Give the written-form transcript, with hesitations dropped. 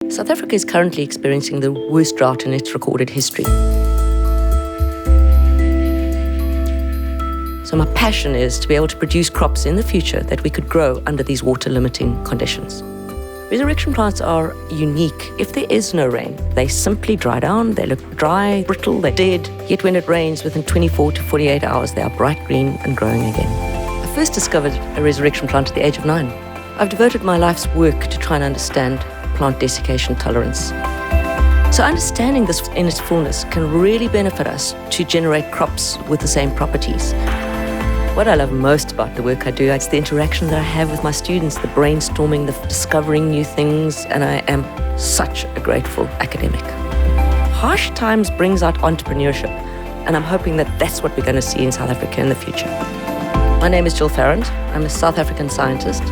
South Africa is currently experiencing the worst drought in its recorded history. So my passion is to be able to produce crops in the future that we could grow under these water-limiting conditions. Resurrection plants are unique. If there is no rain, they simply dry down, they look dry, brittle, they're dead. Yet when it rains, within 24 to 48 hours, they are bright green and growing again. I first discovered a resurrection plant at the age of 9. I've devoted my life's work to try and understand plant desiccation tolerance. So understanding this in its fullness can really benefit us to generate crops with the same properties. What I love most about the work I do, it's the interaction that I have with my students, the brainstorming, the discovering new things, and I am such a grateful academic. Harsh times brings out entrepreneurship, and I'm hoping that that's what we're going to see in South Africa in the future. My name is Jill Farrant. I'm a South African scientist.